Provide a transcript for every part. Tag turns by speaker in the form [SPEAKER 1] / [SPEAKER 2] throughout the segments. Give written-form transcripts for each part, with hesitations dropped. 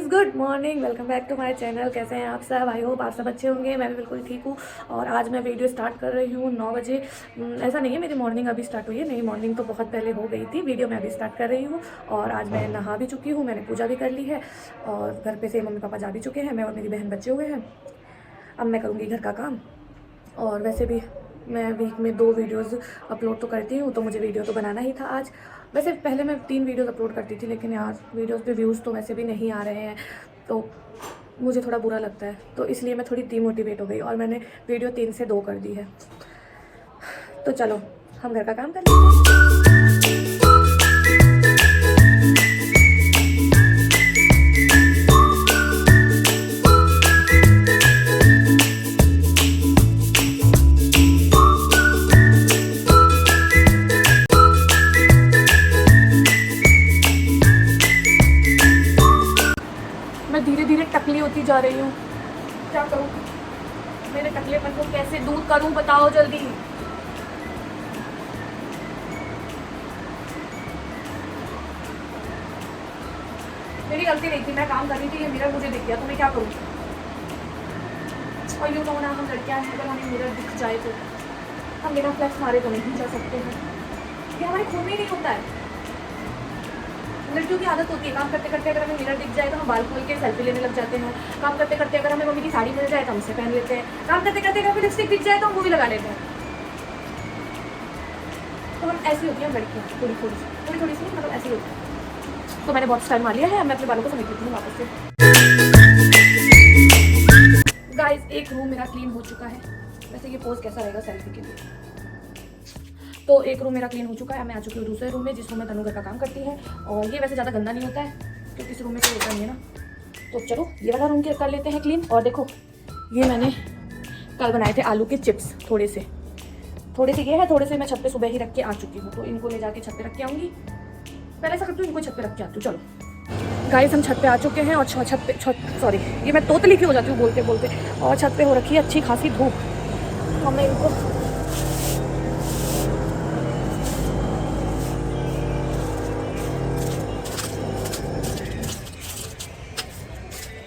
[SPEAKER 1] Guys, good morning. Welcome back to my channel. कैसे हैं आप सब? आई होप आप सब अच्छे होंगे। मैं भी बिल्कुल ठीक हूँ। और आज मैं वीडियो स्टार्ट कर रही हूँ 9 बजे। ऐसा नहीं है मेरी मॉर्निंग अभी स्टार्ट हुई है, नहीं, मॉर्निंग तो बहुत पहले हो गई थी। वीडियो मैं अभी स्टार्ट कर रही हूँ। और आज मैं नहा भी चुकी हूँ, मैंने पूजा भी कर ली है। और घर पे से मम्मी पापा जा भी चुके हैं, मैं और मेरी बहन बच्चे हुए हैं। अब मैं करूँगी घर का काम। और वैसे भी मैं वीक में 2 वीडियोस अपलोड तो करती हूँ, तो मुझे वीडियो तो बनाना ही था आज। वैसे पहले मैं 3 वीडियोस अपलोड करती थी, लेकिन यार वीडियोस पे व्यूज़ तो वैसे भी नहीं आ रहे हैं, तो मुझे थोड़ा बुरा लगता है। तो इसलिए मैं थोड़ी डीमोटिवेट हो गई और मैंने वीडियो 3 से 2 कर दी है। तो चलो हम घर का काम कर लेते हैं। मैं धीरे धीरे टकली होती जा रही हूँ, क्या करूँ? मेरे टकलेपन को कैसे दूर करूँ, बताओ जल्दी। मेरी गलती नहीं थी, मैं काम कर रही थी, ये मिरर मुझे दिख गया, तो मैं क्या करूँ? और यूँ तो ना, हम लड़कियाँ हैं, अगर हमें मिरर दिख जाए तो हम बिना फ्लेक्स मारे तो नहीं जा सकते हैं। ये हमारे खून में ही नहीं होता है। लड़कियों की आदत होती है, काम करते करते अगर हमें मिरर दिख जाए तो हम बाल खोल के सेल्फी लेने लग जाते हैं। काम करते करते अगर हमें मम्मी की साड़ी मिल जाए तो हमसे पहन लेते हैं। काम करते करते अगर हमें लिपस्टिक दिख जाए तो हम वो भी लगा लेते हैं। तो हम ऐसी होती हैं लड़कियाँ, थोड़ी थोड़ी सी मतलब ऐसी होती है। तो मैंने बहुत स्टाइल मार लिया है, अब मैं अपने बालों को समेट लेती हूँ वापस से। गाइस, एक रूम मेरा क्लीन हो चुका है। वैसे ये पोज कैसा रहेगा सेल्फी के लिए? तो एक रूम मेरा क्लीन हो चुका है। मैं आ चुकी हूँ दूसरे रूम में, जिस रूम में तनु घर का काम करती है। और ये वैसे ज़्यादा गंदा नहीं होता है, क्योंकि इस रूम में कोई होता नहीं है ना। तो चलो ये वाला रूम कर लेते हैं क्लीन। और देखो, ये मैंने कल बनाए थे आलू के चिप्स, थोड़े से ये है, थोड़े से मैं छत पे सुबह ही रख के आ चुकी हूँ। तो इनको ले जाके छत पे रख के आऊँगी। पहले ऐसा करती हूँ, इनको छत पे रख के आती हूँ। चलो गाइस, हम छत पे आ चुके हैं। और सॉरी, ये मैं तोतली की हो जाती हूँ बोलते बोलते। और छत पे हो रखी है अच्छी खासी धूप। तो हमने इनको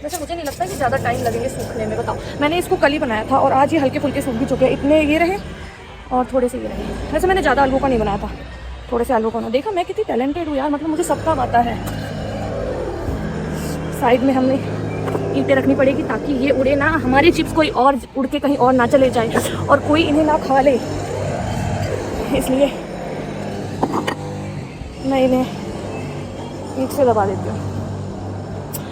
[SPEAKER 1] वैसे मुझे नहीं लगता कि ज़्यादा टाइम लगेंगे सूखने में। बताओ, मैंने इसको कल ही बनाया था और आज ही हल्के फुल्के सूख भी चुके हैं। इतने ये रहे और थोड़े से ये रहे। वैसे मैंने ज़्यादा आलू का नहीं बनाया था, थोड़े से आलू का ना। देखा मैं कितनी टैलेंटेड हूँ यार, मतलब मुझे सब काम आता है। साइड में हमने ईंटें रखनी पड़ेगी ताकि ये उड़े ना, हमारी चिप्स कोई और उड़ के कहीं और ना चले जाए और कोई इन्हें ना खा ले। इसलिए मैं इन्हें ईंट से दबा देती हूँ।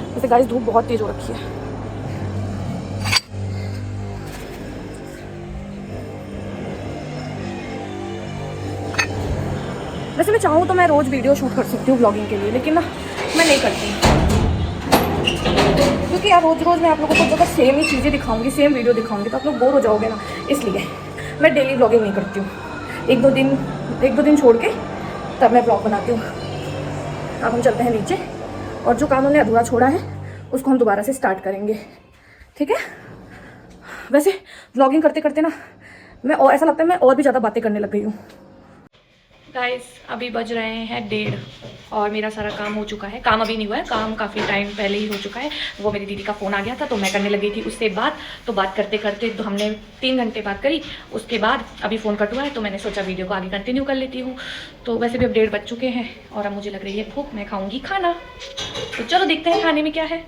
[SPEAKER 1] वैसे गाइस, धूप बहुत तेज हो रखी है। वैसे मैं चाहूँ तो मैं रोज़ वीडियो शूट कर सकती हूँ ब्लॉगिंग के लिए, लेकिन ना मैं नहीं करती, क्योंकि यार रोज़ रोज़ मैं आप लोगों को जब सेम ही चीज़ें दिखाऊंगी, सेम वीडियो दिखाऊंगी, तो आप लोग बोर हो जाओगे ना। इसलिए मैं डेली ब्लॉगिंग नहीं करती हूँ। एक दो दिन छोड़ के तब मैं ब्लॉग बनाती हूँ। अब हम चलते हैं नीचे, और जो काम हमने अधूरा छोड़ा है उसको हम दोबारा से स्टार्ट करेंगे, ठीक है? वैसे ब्लॉगिंग करते करते ना मैं, और ऐसा लगता है मैं और भी ज़्यादा बातें करने लग गई हूँ। गाइस, अभी बज रहे हैं 1:30 और मेरा सारा काम हो चुका है। काम अभी नहीं हुआ है, काम काफ़ी टाइम पहले ही हो चुका है। वो मेरी दीदी का फ़ोन आ गया था, तो मैं करने लगी थी उससे बात। तो बात करते करते तो हमने 3 घंटे बात करी। उसके बाद अभी फ़ोन कट हुआ है, तो मैंने सोचा वीडियो को आगे कंटिन्यू कर लेती हूँ। तो वैसे भी अब 1:30 बज चुके हैं और अब मुझे लग रही है भूख, मैं खाऊँगी खाना। तो चलो देखते हैं खाने में क्या है।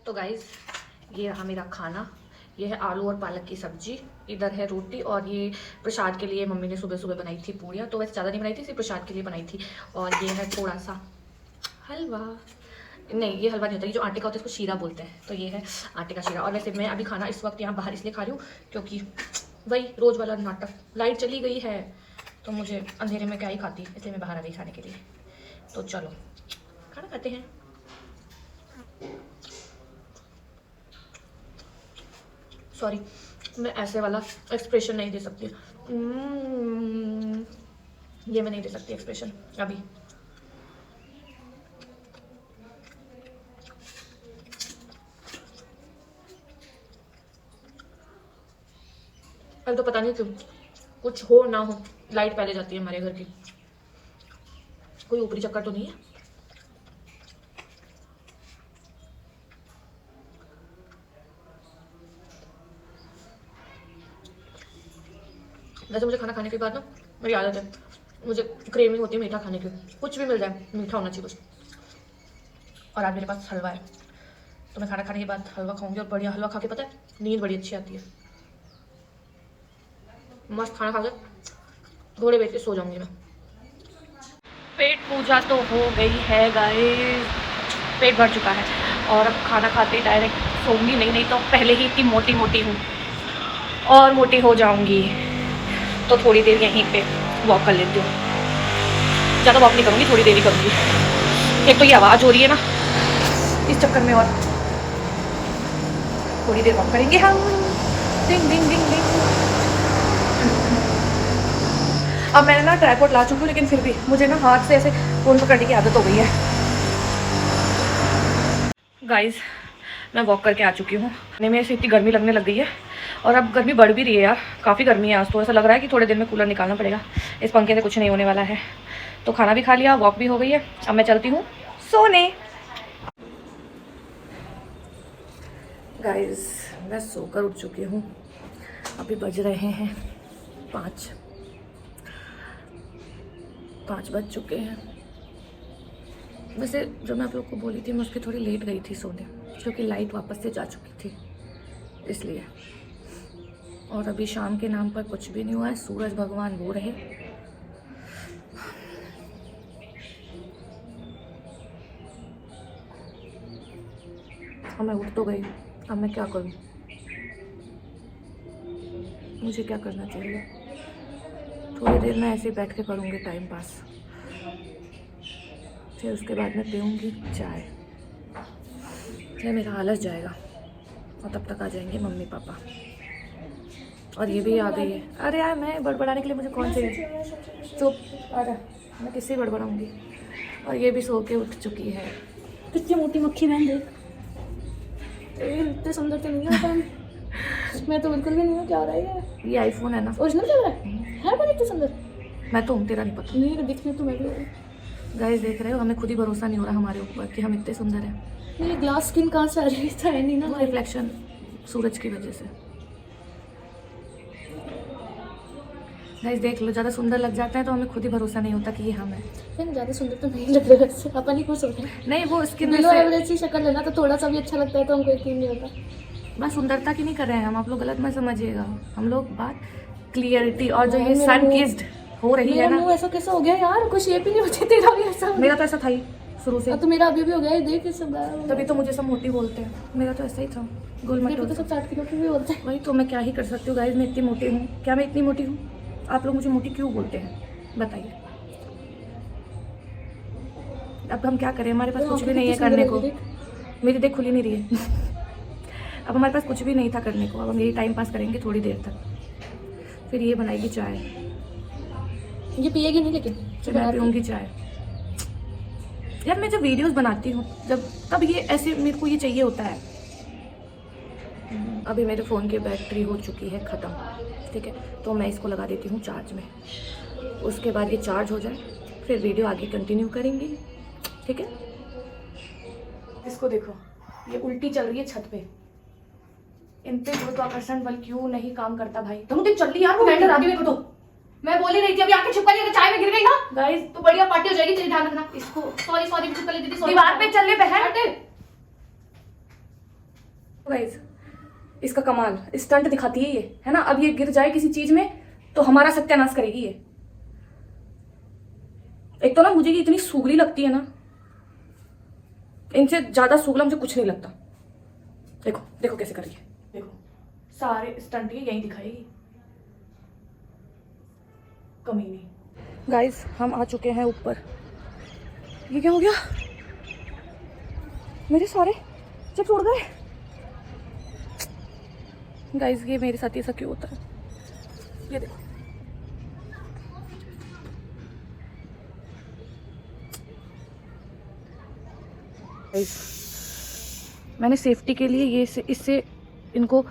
[SPEAKER 1] तो गाइस, ये रहा मेरा खाना। ये है आलू और पालक की सब्जी, इधर है रोटी, और ये प्रसाद के लिए मम्मी ने सुबह सुबह बनाई थी पूड़ियाँ। तो वैसे ज़्यादा नहीं बनाई थी, सिर्फ प्रसाद के लिए बनाई थी। और ये है थोड़ा सा हलवा। नहीं, ये हलवा नहीं होता, ये जो आटे का होता है इसको शीरा बोलते हैं। तो ये है आटे का शीरा। और वैसे मैं अभी खाना इस वक्त यहाँ बाहर इसलिए खा रही हूँ क्योंकि वही रोज़ वाला नाटक, लाइट चली गई है तो मुझे अंधेरे में क्या ही खाती, इसलिए मैं बाहर आ गई खाने के लिए। तो चलो खाना खाते हैं। सॉरी, मैं ऐसे वाला एक्सप्रेशन नहीं दे सकती। ये मैं नहीं दे सकती एक्सप्रेशन अभी। अभी तो पता नहीं क्यों, कुछ हो ना हो, लाइट पहले जाती है हमारे घर की। कोई ऊपरी चक्कर तो नहीं है? वैसे मुझे खाना खाने के बाद ना मेरी आदत है, मुझे क्रेविंग होती है मीठा खाने की, कुछ भी मिल जाए मीठा होना चाहिए बस। और आज मेरे पास हलवा है, तो मैं खाना खाने के बाद हलवा खाऊंगी, और बढ़िया हलवा खा के पता है नींद बड़ी अच्छी आती है। मस्त खाना खा के थोड़े बैठ के सो जाऊंगी मैं। पेट पूजा तो हो गई है गाइस, पेट भर चुका है, और अब खाना खाते डायरेक्ट सोऊंगी। नहीं तो पहले ही इतनी मोटी मोटी हूँ और मोटी हो जाऊंगी, तो थोड़ी देर यहीं पे वॉक कर लेती हूँ। ज़्यादा वॉक नहीं करूँगी, थोड़ी देर ही करूँगी। एक तो ये आवाज़ हो रही है ना इस चक्कर में, और थोड़ी देर वॉक करेंगे हम। डिंग डिंग डिंग डिंग। अब मैंने ना ट्राइपॉड ला चुकी हूँ, लेकिन फिर भी मुझे ना हाथ से ऐसे फ़ोन पकड़ने की आदत हो गई है। गाइस मैं वॉक करके आ चुकी हूँ। मेरे से इतनी गर्मी लगने लग गई है, और अब गर्मी बढ़ भी रही है यार, काफ़ी गर्मी है आज तो। ऐसा लग रहा है कि थोड़े दिन में कूलर निकालना पड़ेगा, इस पंखे से कुछ नहीं होने वाला है। तो खाना भी खा लिया, वॉक भी हो गई है, अब मैं चलती हूँ सोने। गाइस मैं सोकर उठ चुकी हूँ, अभी बज रहे हैं 5 बज चुके हैं। वैसे जो मैं आप लोग को बोली थी, मैं उसके थोड़ी लेट गई थी सोने, क्योंकि लाइट वापस से जा चुकी थी इसलिए। और अभी शाम के नाम पर कुछ भी नहीं हुआ है, सूरज भगवान वो रहे। और मैं उठ तो गई, अब मैं क्या करूं? मुझे क्या करना चाहिए? थोड़ी देर मैं ऐसे बैठ के करूँगी टाइम पास, फिर उसके बाद में पीऊँगी चाय, फिर मेरा आलस जाएगा, और तब तक आ जाएंगे मम्मी पापा। और ये भी आ गई है। अरे यार मैं बड़बड़ाने के लिए मुझे कौन चाहिए? चुप, अरे मैं किससे बड़बड़ाऊँगी? और ये भी सो के उठ चुकी है।
[SPEAKER 2] कितनी मोटी मक्खी बहन देख, इतने सुंदर तो नहीं है। मैं तो बिल्कुल भी नहीं हूँ, क्या हो रहा है?
[SPEAKER 1] ये आईफोन है ना,
[SPEAKER 2] ओरिजिनल लग रहा है पर इतनी सुंदर।
[SPEAKER 1] मैं तो हूँ, तेरा नहीं पता।
[SPEAKER 2] नहीं दिखने तो मैं भी हूँ।
[SPEAKER 1] गाइस देख रहे हो, हमें खुद ही भरोसा नहीं हो रहा हमारे ऊपर कि हम इतने सुंदर हैं।
[SPEAKER 2] ये ग्लास स्किन कहाँ से आ रही है? तो है नहीं ना,
[SPEAKER 1] वो रिफ्लेक्शन सूरज की वजह से। गाइस देख लो, ज़्यादा सुंदर लग जाते हैं तो हमें खुद ही भरोसा नहीं होता कि ये हम हैं।
[SPEAKER 2] लेकिन ज़्यादा सुंदर तो नहीं लग रहा है, अपन ही खुश होते हैं।
[SPEAKER 1] नहीं वो स्किन
[SPEAKER 2] बिलो एवरेज सी शक्ल है ना, तो थोड़ा सा भी अच्छा लगता है तो हमको यकीन नहीं होता।
[SPEAKER 1] बस सुंदरता की नहीं कर रहे हैं हम, आप लोग गलत मत समझिएगा। हम लोग बात क्लियरिटी और जो ये सन किस्ड हो रही है ना।
[SPEAKER 2] मुंह ऐसा कैसा हो गया यार, कुछ शेप ही नहीं बची। तेरा भी ऐसा?
[SPEAKER 1] मेरा तो ऐसा था ही शुरू से।
[SPEAKER 2] तो मेरा अभी भी हो गया है, देख इस सब।
[SPEAKER 1] तभी तो मुझे सब मोटी बोलते हैं, मेरा तो ऐसा ही था, गोल मटोल।
[SPEAKER 2] तो सब 60 किलो की भी बोलते हैं।
[SPEAKER 1] वही तो, मैं क्या ही कर सकती हूँ गाइस, मैं इतनी मोटी हूँ। क्या मैं इतनी मोटी हूँ? आप लोग मुझे मोटी क्यों बोलते हैं बताइए? अब हम क्या करें, हमारे पास कुछ भी नहीं है करने को। मेरी देख खुली नहीं रही है। अब हमारे पास कुछ भी नहीं था करने को, अब हम यही टाइम पास करेंगे थोड़ी देर तक, फिर ये बनाएगी चाय।
[SPEAKER 2] ये पिएगी नहीं लेकिन?
[SPEAKER 1] फिर मैं पीऊँगी चाय। यार मैं जब वीडियोस बनाती हूँ जब, तब ये ऐसे मेरे को ये चाहिए होता है। अभी मेरे फ़ोन की बैटरी हो चुकी है ख़त्म, ठीक है, तो मैं इसको लगा देती हूँ चार्ज में। उसके बाद ये चार्ज हो जाए फिर वीडियो आगे कंटिन्यू करेंगे, ठीक है। इसको देखो, ये उल्टी चल रही है छत पे। इन पे गुरुत्वाकर्षण बल क्यों नहीं काम करता भाई? तुम तो चल रही यार, कैलेंडर आ गई मेरे को। तो मैं बोल ही रही थी अभी आके छिपका लिया, चाय में गिर गई ना गाइस, तो बढ़िया पार्टी हो जाएगी, चलिए ध्यान रखना। इसको सॉरी छिपका ले दीदी, दीवार पे चल ले बहन। गाइस इसका कमाल स्टंट दिखाती है ये, है ना। अब ये गिर जाए किसी चीज में तो हमारा सत्यानाश करेगी ये। एक तो ना मुझे ये इतनी सूगली लगती है ना, इनसे ज्यादा सूगला मुझे कुछ नहीं लगता। देखो देखो कैसे कर रही है, देखो सारे स्टंट ये यहीं दिखाएगी, कमी नहीं। गाइस हम आ चुके हैं ऊपर। ये क्या हो गया? मेरे सारे चिप्स उड़ गए। गाइस ये मेरे साथ ऐसा क्यों होता है? ये देखो, मैंने सेफ्टी के लिए ये इससे इनको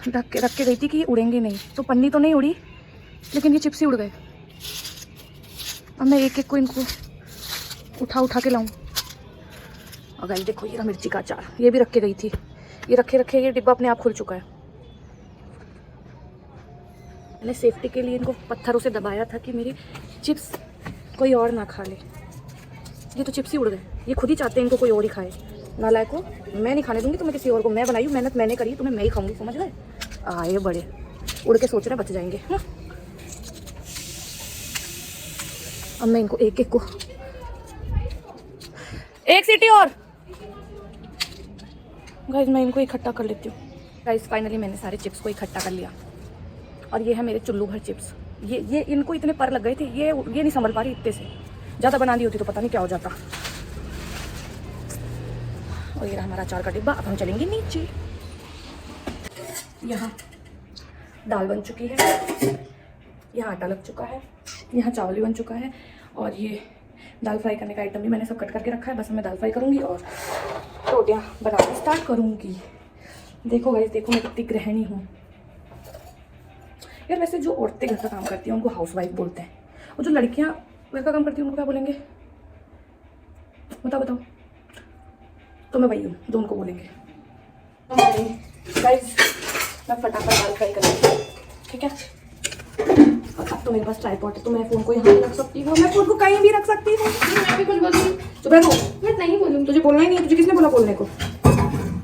[SPEAKER 1] रख के गई थी कि ये उड़ेंगे नहीं। तो पन्नी तो नहीं उड़ी, लेकिन ये चिप्स ही उड़ गए। अब मैं एक एक को इनको उठा के लाऊं। और गाइस देखो, ये रहा मिर्ची का अचार, ये भी रख के गई थी। ये रखे ये डिब्बा अपने आप खुल चुका है। मैंने सेफ्टी के लिए इनको पत्थरों से दबाया था कि मेरी चिप्स कोई और ना खा ले। ये तो चिप्स ही उड़ गए, ये खुद ही चाहते हैं इनको कोई और ही खाए। नालायक को मैं नहीं खाने दूंगी, तुम्हें किसी और को। मैं बनाई हूँ, मेहनत मैंने करी, तुम्हें मैं ही खाऊंगी, समझ गए? आए बड़े उड़ के सोच रहे बच जाएंगे। हाँ, अब मैं इनको एक एक को एक सीटी और गाइस मैं इनको इकट्ठा कर लेती हूँ। गाइस फाइनली मैंने सारे चिप्स को इकट्ठा कर लिया और ये है मेरे चुल्लू भर चिप्स। ये इनको इतने पर लग गए थे, ये नहीं संभल पा रही इतने से। ज़्यादा बना दी होती तो पता नहीं क्या हो जाता। और ये रहा हमारा अचार का डिब्बा। अब हम चलेंगे नीचे। यहाँ दाल बन चुकी है, यहाँ आटा लग चुका है, यहाँ चावल भी बन चुका है और ये दाल फ्राई करने का आइटम भी मैंने सब कट करके रखा है। बस मैं दाल फ्राई करूँगी और रोटियाँ बनाना स्टार्ट करूँगी। देखो गाइस, देखो मैं कितनी गृहिणी हूँ यार। वैसे जो औरतें घर का काम करती हैं उनको हाउसवाइफ बोलते हैं, और जो लड़कियाँ घर का काम करती हैं उनको क्या बोलेंगे? बताओ। तो मैं वही हूँ जो उनको बोलेंगे। गाइस मैं फटाफट दाल फ्राई करूँगी, ठीक है? और अब तो मेरे पास ट्राइपॉड है तो मैं फ़ोन को यहाँ भी रख सकती हूँ, मैं फ़ोन को कहीं भी रख सकती हूँ। मैं भी कुछ बोलूँगी? चुप रहो। मैं नहीं बोलूँगी। तुझे बोलना ही नहीं है। तुझे किसने बोला बोलने को?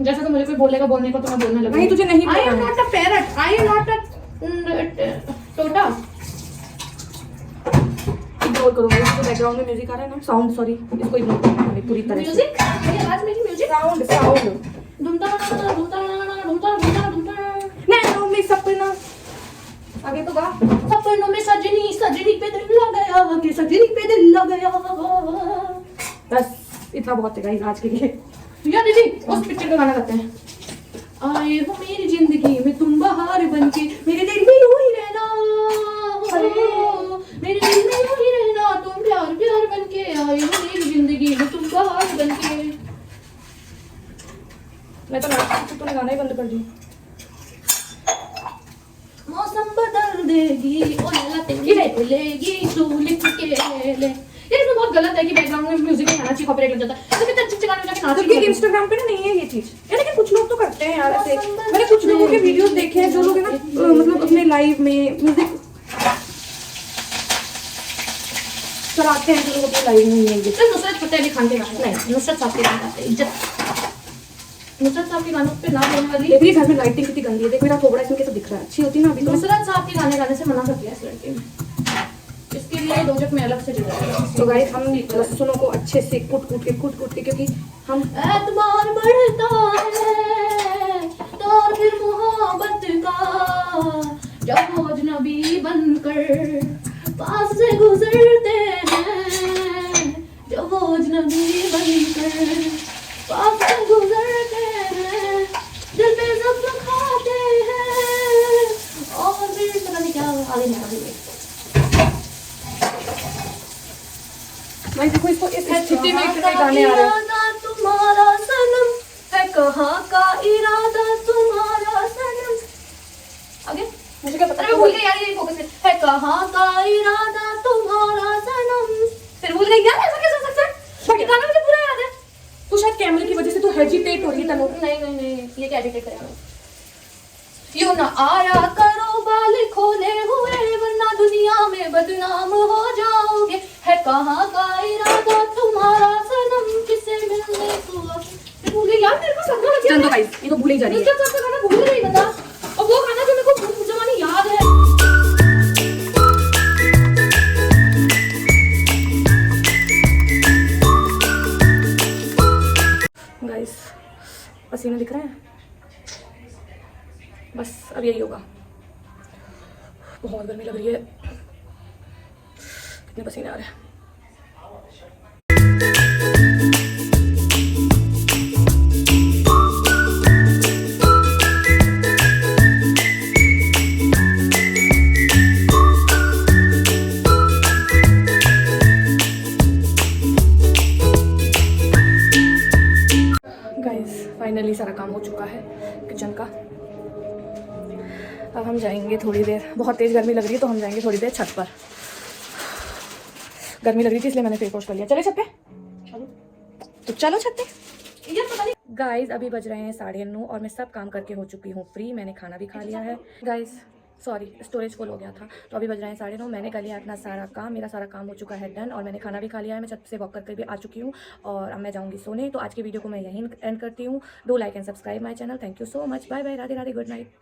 [SPEAKER 2] जैसा तो मुझे कोई बोलेगा बोलने को तो मैं बोलने लगूंगी।
[SPEAKER 1] नहीं, तुझे नहीं बोलना।
[SPEAKER 2] I am not a parrot. I am not a तोता।
[SPEAKER 1] इग्नोर करो। मेरे तो बैकग्राउंड में म्यूजिक आ रहा है ना, साउंड, सॉरी, इसको इग्नोर करना है पूरी तरह से।
[SPEAKER 2] म्यूजिक? मेरी आवाज मेरी म्यूजिक?
[SPEAKER 1] साउंड नहीं, मैं सपना आगे तो गा।
[SPEAKER 2] सपनों में सजनी पे दिल लगा गया, कि सजनी पे दिल लगा गया।
[SPEAKER 1] बस इतना बहुत है गाइस आज के लिए।
[SPEAKER 2] यार दीदी उस पिक्चर का गाना गाते हैं। आए हो मेरी जिंदगी में तुम बहार बनके, मेरे दिल में यूं ही रहना, मेरे दिल में यूं ही रहना, तुम प्यार प्यार बनके। आए हो मेरी जिंदगी में तुम बहार बनके।
[SPEAKER 1] मैं तो नाचती, तूने गाना ही बंद कर दिया।
[SPEAKER 2] मौसम बदल देगी और लतें लेगी तू लिख के ले। ये इसमें बहुत गलत है कि बैकग्राउंड में म्यूजिक नहीं आना चाहिए, कॉपीराइट लग जाता है। तो कितने अच्छे गाने जाके नाच
[SPEAKER 1] क्योंकि इंस्टाग्राम पे ना नहीं है ये चीज यार, लेकिन कुछ लोग तो करते हैं यार ऐसे। मैंने कुछ लोगों के वीडियोस देखे हैं जो लोग है ना मतलब अपने लाइव में म्यूजिक चलाते हैं, जो लोग अपने लाइव में म्यूजिक।
[SPEAKER 2] तो नुसरत फतेह अली खान के गाने नहीं, नुसरत साहब के गाने गाते हैं। इज्जत नुसरत साहब के गानों पे ना बोलने वाली।
[SPEAKER 1] देख रही घर में लाइटिंग कितनी गंदी है। देख मेरा थोबड़ा इसमें कैसे दिख रहा है। अच्छी होती ना अभी तो।
[SPEAKER 2] नुसरत साहब के गाने गाने से मना कर दिया इस लड़के ने। इसके लिए दो जग में अलग से जुड़ा।
[SPEAKER 1] तो गाइस हम लहसुनों को अच्छे से कूट के क्योंकि हम
[SPEAKER 2] एतबार बढ़ता है तो फिर मोहब्बत का, जब वो अजनबी बनकर पास से गुजरते हैं, जब वो अजनबी बनकर पास से गुजरते हैं, दिल पे जख्म खाते हैं और फिर पता नहीं क्या आगे निकालेंगे।
[SPEAKER 1] भाई देखो इसको इस स्थिति में इतने गाने आ रहे हैं।
[SPEAKER 2] तुम्हारा सनम है, कहाँ का इरादा तुम्हारा सनम। आगे
[SPEAKER 1] मुझे क्या पता।
[SPEAKER 2] अरे भूल गई यार, ये फोकस है कहाँ का इरादा तुम्हारा सनम। फिर भूल गई यार, ऐसा कैसे हो सकता है? बाकी गाना मुझे पूरा याद है।
[SPEAKER 1] तू शायद कैमरे की वजह से तू हेजिटेट हो रही है तनु।
[SPEAKER 2] नहीं, ये क्या एडिट करेगा? यूं ना आया करो बाल खोले हुए, वरना दुनिया में बदनाम हो जाओगे। है कहाँ का इरादा तुम्हारा सनम, किसे मिलने को। भूल गई यार, मेरे को सब लग गया।
[SPEAKER 1] चंदो गाइस ये तो भूल ही जा रही है।
[SPEAKER 2] इसका सबका गाना भूल गई बता। और वो गाना जो मेरे को जमाने याद है।
[SPEAKER 1] गाइस पसीने दिख रहे हैं। बस अब यही होगा। बहुत गर्मी लग रही है, कितने पसीने आ रहे हैं। गाइस फाइनली सारा काम हो चुका है किचन का। अब हम जाएंगे थोड़ी देर, बहुत तेज़ गर्मी लग रही है तो हम जाएंगे थोड़ी देर छत पर। गर्मी लग रही थी इसलिए मैंने फेस वॉश कर लिया। चले छत पे? तो चलो छत पे।
[SPEAKER 2] ये पता नहीं।
[SPEAKER 1] गाइस अभी बज रहे हैं 9:30 और मैं सब काम करके हो चुकी हूँ फ्री। मैंने खाना भी खा लिया है। गाइस सॉरी स्टोरेज फुल हो गया था। तो अभी बज रहे हैं 9:30। मैंने कर लिया अपना सारा काम, मेरा सारा काम हो चुका है डन, और मैंने खाना भी खा लिया है। मैं छत से वॉक करके भी आ चुकी हूँ और अब मैं जाऊँगी सोने। तो आज की वीडियो को मैं यहीं एंड करती हूँ। Do like and subscribe my channel. Thank you so much. Bye bye, Radhe Radhe, good night.